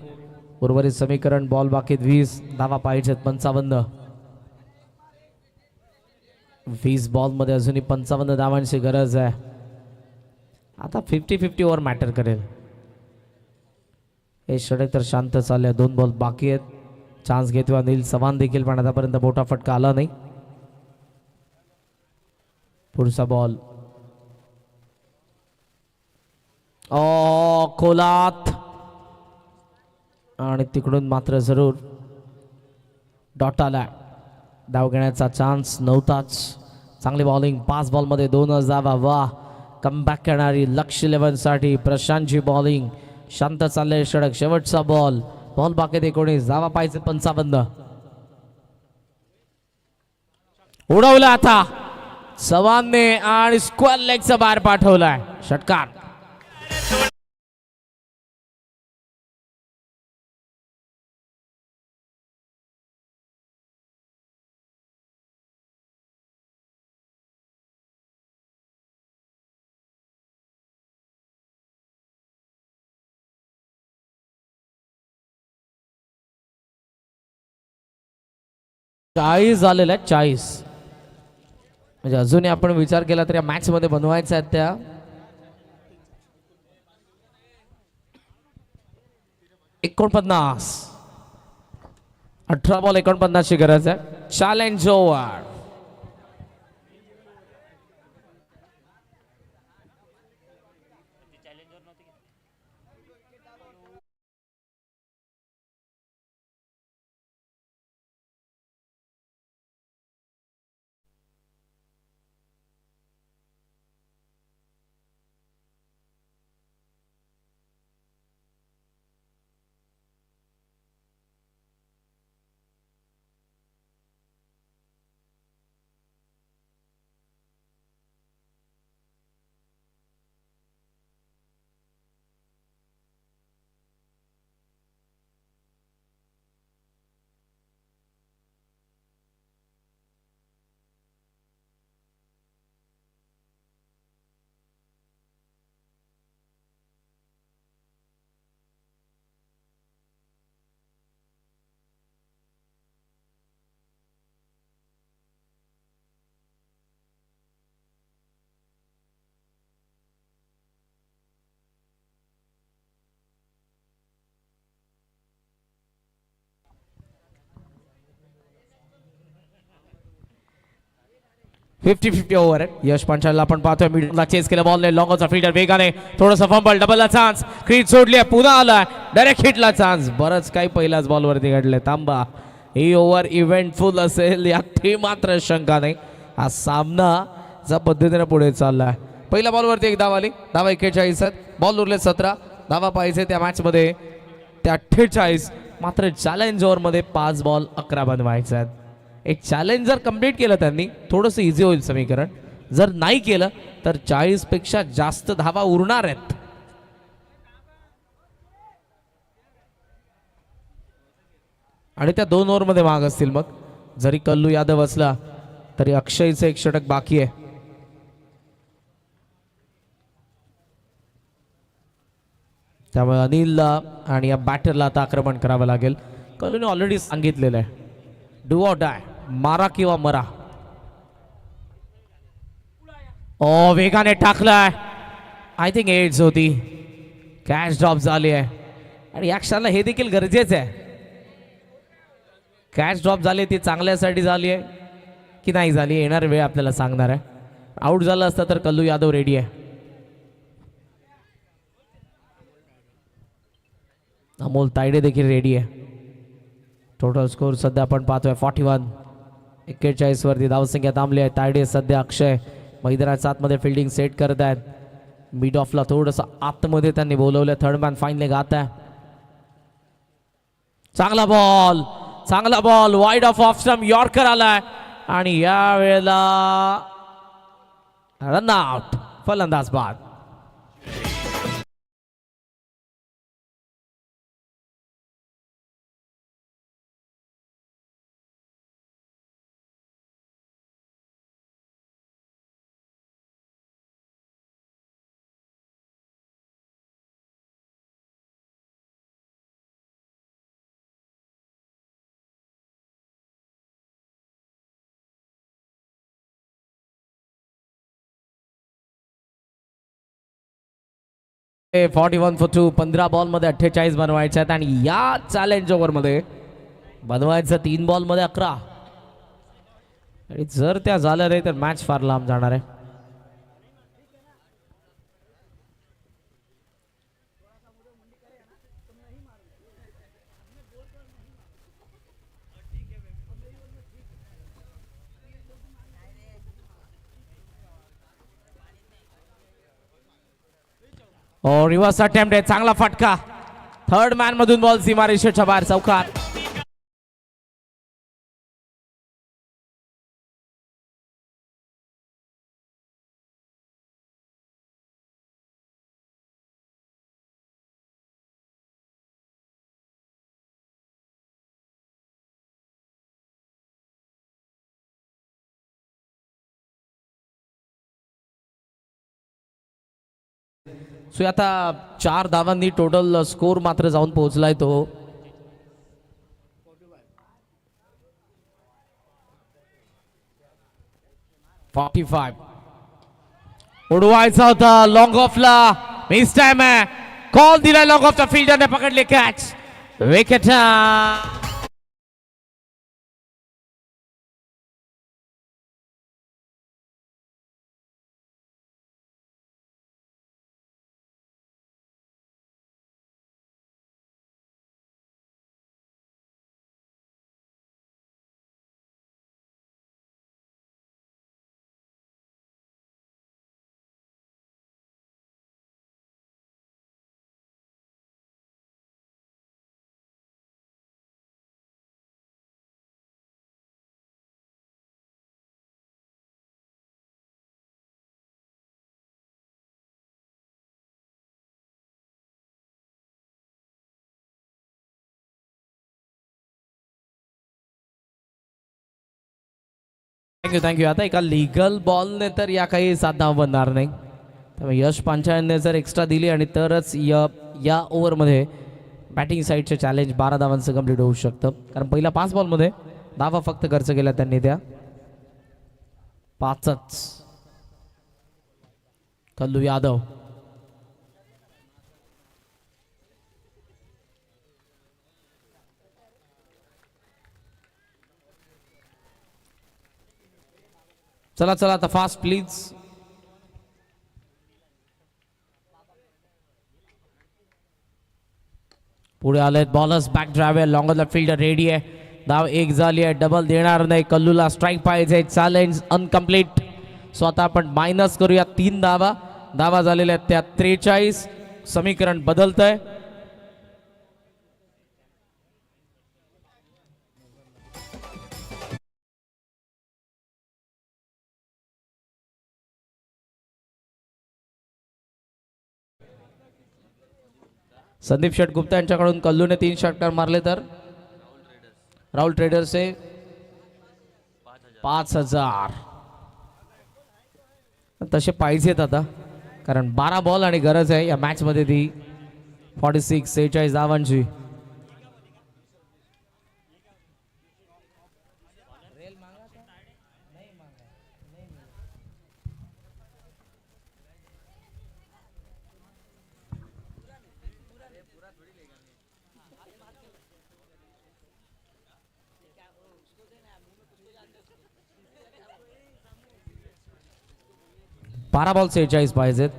उर्वरित समीकरण बॉल बाकी 20 धावा पाहिजेत 55. 20 बॉलमध्ये अजूनही 55 धावांची गरज आहे. आता 50-50 ओव्हर मॅटर करेल. हे षटक तर शांत चालले. 2 बॉल बाकी आहेत. चान्स घेतोय अनिल चव्हाण देखील, पण आतापर्यंत मोठा फटका आला नाही. पुढचा बॉल खोलात आणि तिकडून मात्र जरूर डॉट आला. धाव घेण्याचा चान्स नव्हताच. चांगली बॉलिंग 5 बॉलमध्ये 2 धावा. वा कमबॅक करणारी लक्ष 11 साठी प्रशांतची बॉलिंग. शांत चालले षटक. शेवटचा बॉल बाकी 19 धावा पाहिजे 55. उडवला आता चव्हाणने आणि स्क्वेअर लेगचा बाहेर पाठवलाय षटकार. चाळीस झालेल्या आहेत 40. म्हणजे अजूनही आपण विचार केला तर या मॅच मध्ये बनवायच्या आहेत त्या 49. 18 बॉल 49 ची गरज आहे. Challenge over. फिफ्टी 50 ओव्हर आहे. यश पंचालला आपण पाहतोय मिडला चेस केलं बॉलने लॉंगचा फील्डर वेगाने थोडंसं फंबल डबलला चान्स क्रीज सोडली पुन्हा आलाय डायरेक्ट हिटला चान्स. बरंच काही पहिल्याच बॉलवरती घडले. थांबा ही ओव्हर इव्हेंटफुल असेल यातही मात्र शंका नाही. हा सामना ज्या पद्धतीने पुढे चाललाय. पहिल्या बॉलवरती एक धाव आली. धावा 41 आहेत. बॉल उरले 17 धावा पाहिजे त्या मॅच मध्ये त्या 48. मात्र चॅलेंज ओव्हर मध्ये 5 बॉल 11 बनवायचे आहेत. एक चॅलेंज जर कंप्लीट केलं त्यांनी थोडंसं इझी होईल समीकरण. जर नाही केलं तर 40 पेक्षा जास्त धावा उरणार आहेत. आणि त्या 2 ओव्हरमध्ये माग असतील. मग जरी कल्लू यादव असला तरी अक्षयचं एक षटक बाकी आहे. त्यामुळे अनिलला आणि या बॅटरला आता आक्रमण करावं लागेल. कल्लूने ऑलरेडी सांगितलेलं आहे डू ऑर डाय, मारा किंवा मरा. ओ वेगाने टाकलाय. आय थिंक एड्स होती. कॅच ड्रॉप झाली आहे आणि या क्षणाला हे देखील गरजेचं आहे. कॅच ड्रॉप झाली ती चांगल्यासाठी झाली आहे की नाही झाली येणार वेळ आपल्याला सांगणार आहे. आउट झालं असतं तर कल्लू यादव रेडी आहे. अमोल तायडे देखील रेडी आहे. टोटल स्कोर सध्या आपण पाहतोय 41. 41 वरती धावसंख्या थांबली आहे. तायडे सध्या अक्षय मैदानाच्या आतमध्ये फिल्डिंग सेट करत आहेत. मिड ऑफला थोडंसं आतमध्ये त्यांनी बोलवलं. थर्ड मॅन फाईनली गात आहे. चांगला ball wide off stump yorker आलाय आणि या वेळेला रन आउट. फलंदाज बाद. ए 41 for 2. 15 बॉल मध्ये 48 बनवायचे आहेत आणि या चॅलेंज ओव्हर मध्ये बनवायचं 3 बॉल मध्ये 11. आणि जर त्या झालं रे तर मॅच फार लांब जाणार आहे. रिव्हर्स अटेम्प्ट आहे, चांगला फटका. थर्ड मॅन मधून बॉल सीमारेषेच्या बाहेर चौकात. सो आता 4 धावांनी टोटल स्कोर मात्र जाऊन पोहोचलाय तो. उडवायचा होता लॉंग ऑफला, मिस टाइम आहे. कॉल दिलाय लॉंग ऑफचा, फिल्डरने पकडले कॅच. विकेट. थँक्यू. आता एका लिगल बॉलने तर या काही 7 धावा बनणार नाही. त्यामुळे यश पांचाळने जर एक्स्ट्रा दिली आणि तरच या ओव्हरमध्ये बॅटिंग साईडचे चॅलेंज 12 धावांचं कंप्लीट होऊ शकतं. कारण पहिल्या 5 बॉलमध्ये धावा फक्त खर्च केल्या त्यांनी, त्या 5च. कल्लू यादव. चला चला आता फास्ट प्लीज. पुढे आलेत bowlers. Back driver long on the fielder ready आहे. धाव एक झाली आहे, डबल देणार नाही. कल्लूला स्ट्राईक पाहिजे. Challenge incomplete. स्वतः आपण मायनस करूया 3 धावा. धावा झालेल्या आहेत त्या 43. समीकरण बदलतंय. संदीप शेठ गुप्ता यांच्याकडून कल्लूने 3 षटकार मारले, तर राहुल ट्रेडर्सचे 5000 तसे पाहिजेत आता, कारण 12 बॉल आणि गरज आहे या मॅच मध्ये ती 46 धावांची. बारा बॉल 46 पाहिजेत.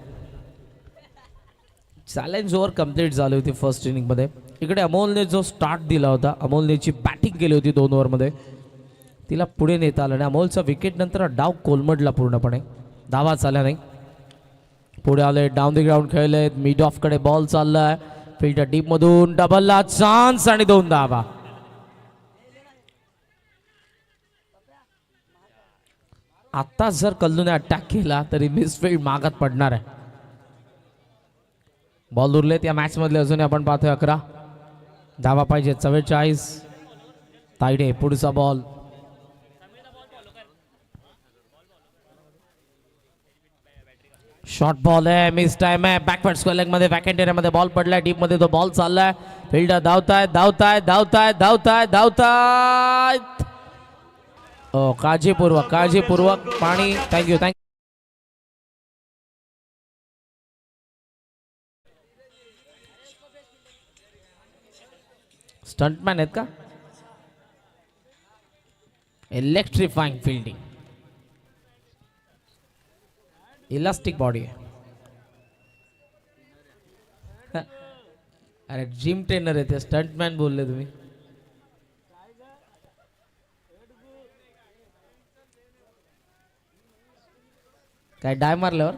चॅलेंज ओव्हर कंप्लीट झाली होती फर्स्ट इनिंग मध्ये. इकडे अमोलने जो स्टार्ट दिला होता, अमोलनेची बॅटिंग केली होती 2 ओव्हरमध्ये, तिला पुढे नेता आलं नाही. अमोलचा विकेट नंतर डाव कोलमडला पूर्णपणे, धावा झाल्या नाही. पुढे आले, डाऊन द ग्राउंड खेळले, मिड ऑफ कडे बॉल चाललाय, फील्डर डीप मधून डबलला चान्स आणि 2 धावा. आता जर कल्लूने अटॅक केला तरी मिसफील्ड मागात पडणार आहे. बॉल उरलेत या मॅच मधले अजून आपण पाहतोय 11 धावा पाहिजे. 44. तायडे पुढचा बॉल. शॉर्ट बॉल आहे, मिस टाइम आहे. बॅकवर्ड स्क्वेअर लेग मध्ये वॅकंट एरियामध्ये बॉल पडलाय, डीप मध्ये तो बॉल चाललाय. फिल्डर धावतायत धावतायत धावतायत धावतायत धावतायत. काळजीपूर्वक काळजीपूर्वक पाणी. थँक्यू. स्टंटमॅन आहेत का? इलेक्ट्रिफाइंग फील्डिंग, इलास्टिक बॉडी आहे. अरे जिम ट्रेनर आहे ते, स्टंटमॅन बोलले तुम्ही. काय डाय मारल्यावर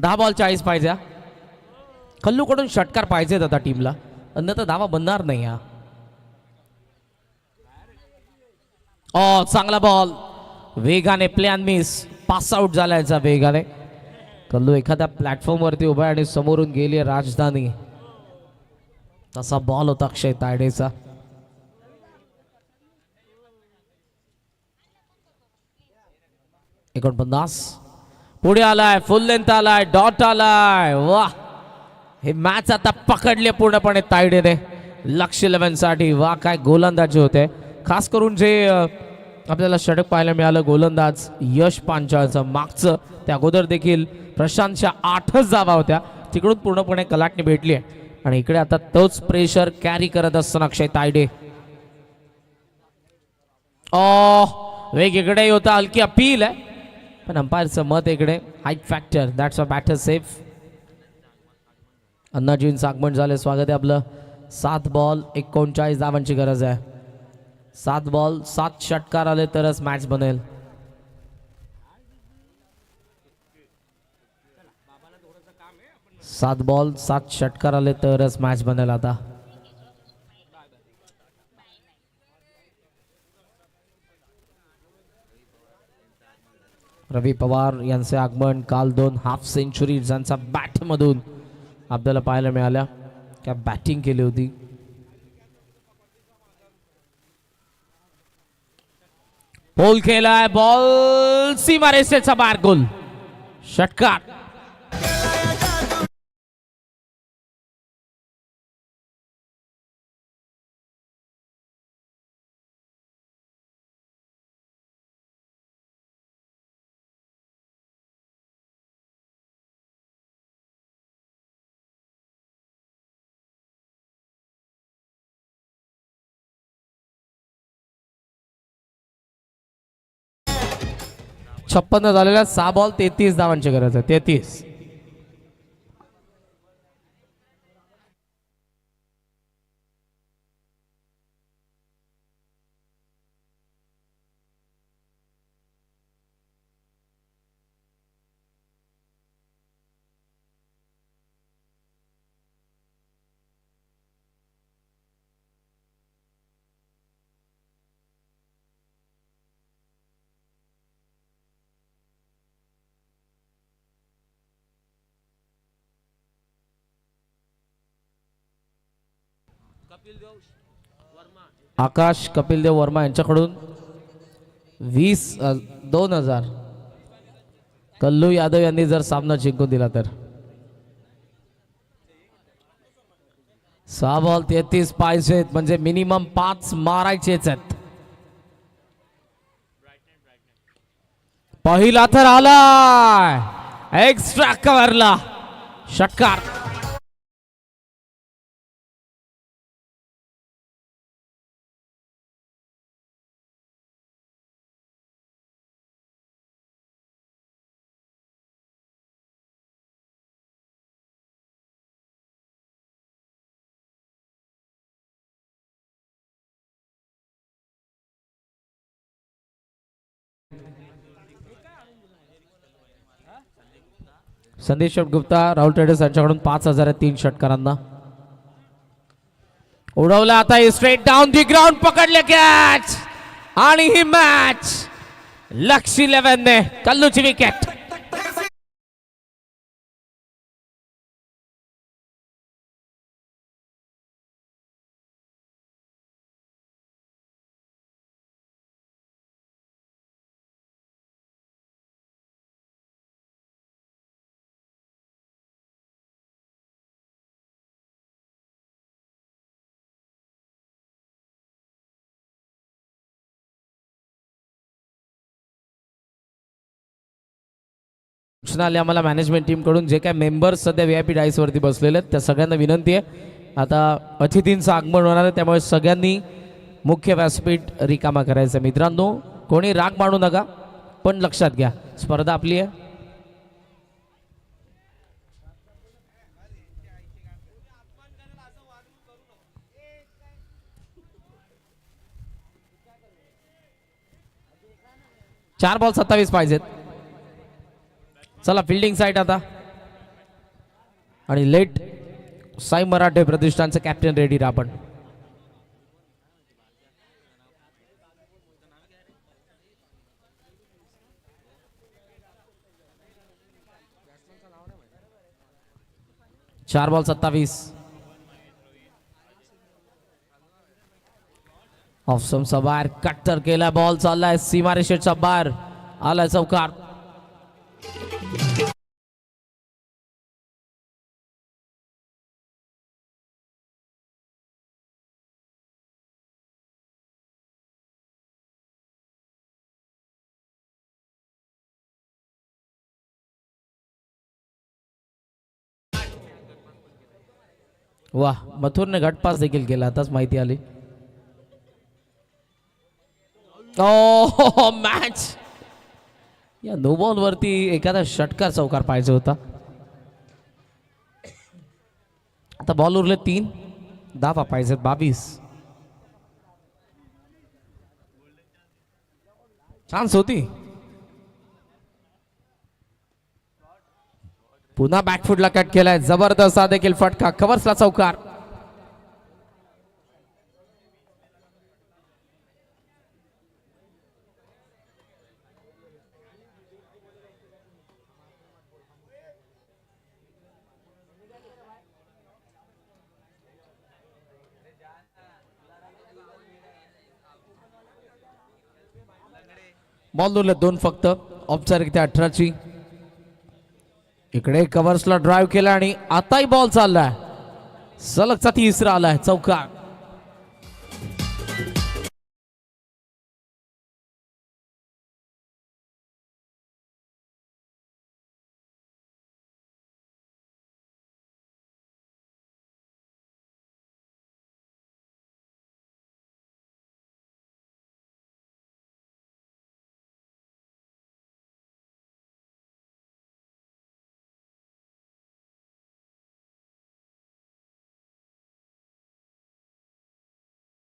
10 बॉल 40 पाहिजे हा. कल्लूकडून षटकार पाहिजेत आता टीमला, अन्यथा धावा बनणार नाही हा. चांगला बॉल वेगाने, प्लॅन मिस, पास आउट झाला याचा वेगाने. कल्लू एखाद्या प्लॅटफॉर्म वरती उभा आहे आणि समोरून गेली राजधानी. तसा बॉल होता अक्षय तायडेचा. एकोणपन्नास पुढे आलाय, फुल लेंथ आलाय, डॉट आलाय. वाह, हे मॅच आता पकडले पूर्णपणे तायडेने लक्ष 11 साठी. वा काय गोलंदाजी होते, खास करून जे आपल्याला षटक पाहायला मिळालं गोलंदाज यश पांचाळचं मागचं. त्या अगोदर देखील प्रशांतच्या 8च धावा होत्या, तिकडून पूर्णपणे कलाटणी भेटली आहे. आणि इकडे आता तोच प्रेशर कॅरी करत असताना अक्षय तायडे. वेग इकडे होता, हलकी अपील आहे, पण अंपायरचं मत इकडे height factor, that's a batter safe. अण्णाजींचं आगमन झाले, स्वागत आहे आपलं. 7 बॉल 39 धावांची गरज आहे. 7 बॉल 7 षटकार आले तरच मॅच बनेल. सात बॉल 7 षटकार आले तरच मॅच बनेल. आता रवी पवार यांचे आगमन, काल 2 हाफ सेंचुरी ज्यांचा बॅट मधून आपल्याला पाहायला मिळाल्या. क्या बॅटिंग केली होती. बॉल केलाय, बॉल सीमारेषेचा बाहेर, गोल, षटकार. छप्पन्न झालेल्या 6 बॉल 33 धावांची गरज आहे. 33. आकाश कपिलदेव वर्मा यांच्याकडून 20,000. कल्लू यादव यांनी जर सामना जिंकून दिला तर 6 बॉल 33 पाहिजेत, म्हणजे मिनिमम 5 मारायचेच आहेत. पहिला तर आलाय, एक्स्ट्रा कव्हरला षटकार. संदेश गुप्ता राहुल ट्रेडर्स यांच्याकडून 5,000 3 षटकारांना. उडवला आता स्ट्रेट डाऊन दी ग्राउंड, पकडले कॅच आणि ही मॅच लक्ष 11 ने कल्लूची विकेट. सूचना आली आम्हाला मॅनेजमेंट टीम कडून, जे काय मेंबर्स सध्या VIP डाईस वरती बसलेले आहेत त्या सगळ्यांना विनंती आहे, आता अतिथींचं आगमन होणार आहे, त्यामुळे सगळ्यांनी मुख्य व्यासपीठ रिकामा करायचं. मित्रांनो, कोणी राग मानू नका, पण लक्षात घ्या स्पर्धा आपली आहे. चार बॉल 27 पाहिजेत. चला फिल्डिंग साईड आता आणि लेट साई मराठे प्रतिष्ठानचं कॅप्टन रेडी राबण. चार बॉल 27. ऑफ स्टंपचा बाहेर कट्टर केला, बॉल चाललाय सीमारेषेच्या बाहेर, आलाय चौकार. वाह, मथुरने गटपास देखील केला, आताच माहिती आली. ओ मॅच, या नो बॉल वरती एखादा षटकार चौकार पाहिजे होता. आता बॉल उरले 3, धावा पाहिजेत 22. चान्स होती. पुन्हा बॅकफुटला कट केलाय, जबरदस्त हा देखील फटका, कव्हर्सला चौकार. बॉल उरले 2 फक्त, औपचारिक 18ची. इकडे कव्हर्सला ड्राइव्ह केला आणि आताही बॉल चाललाय, सलगचा 3रा आलाय चौकार.